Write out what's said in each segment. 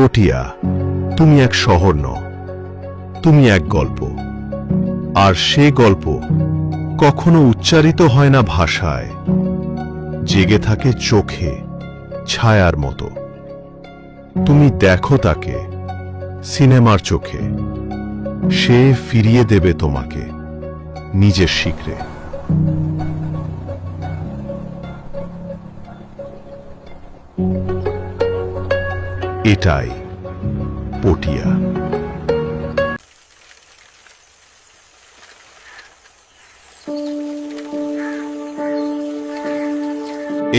পটিয়া, তুমি এক শহর নও, তুমি এক গল্প। আর সে গল্প কখনো উচ্চারিত হয় না ভাষায়, জেগে থাকে চোখে ছায়ার মতো। তুমি দেখো তাকে সিনেমার চোখে, সে ফিরিয়ে দেবে তোমাকে নিজের শিখরে। এটাই পটিয়া।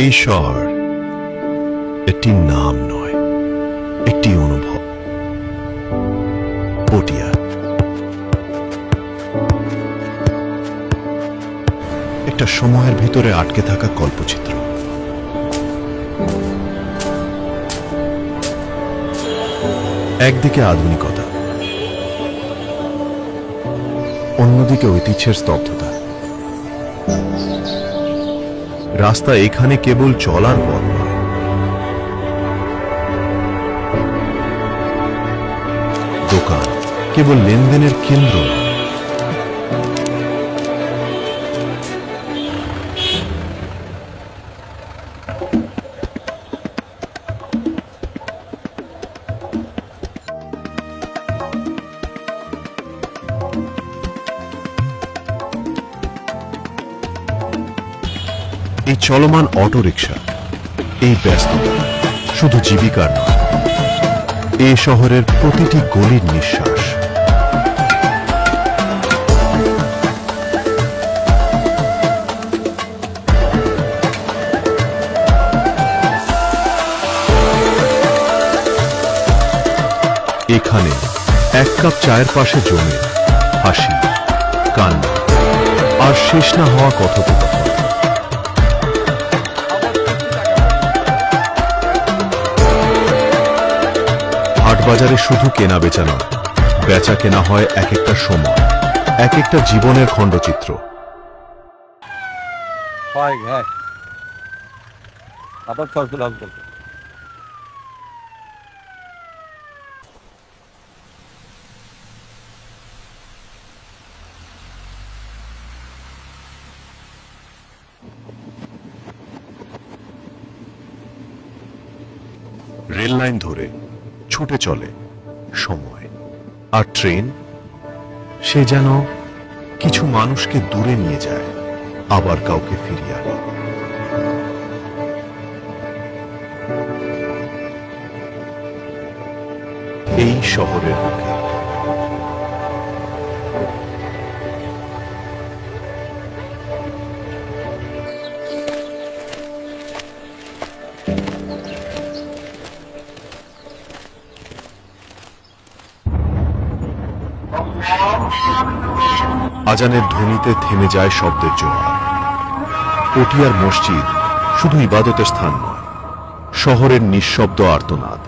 এই শহর একটি নাম নয়, একটি অনুভব। পটিয়া একটা সময়ের ভিতরে আটকে থাকা কল্পচিত্র। একদিকে আধুনিকতা, অন্যদিকে ঐতিহ্যের স্তব্ধতা। রাস্তা এখানে কেবল চলার পথ নয়, দোকান কেবল লেনদেনের কেন্দ্র নয়। এই চলমান অটোরিকশা, এই ব্যস্ততা শুধু জীবিকার নয়, এ শহরের প্রতিটি গলির নিঃশ্বাস। এখানে এক কাপ চায়ের পাশে জমে হাসি, কান্না আর শেষ না হওয়া কথোপকথন। হাটবাজারে শুধু কেনা বেচা নয়, বেচা কেনা হয় এক একটা সময়, এক একটা জীবনের খণ্ডচিত্র। রেল লাইন ধরে ছুটে চলে সময়, আর ট্রেন সে যেন কিছু মানুষকে দূরে নিয়ে যায়, আবার কাউকে ফিরিয়ে আনে। এই শহরের বুকে আজানের ধ্বনিতে থেমে যায় শব্দের জোয়ার। পটিয়ার মসজিদ শুধু ইবাদতের স্থান নয়, শহরের নিঃশব্দ আর্তনাদ।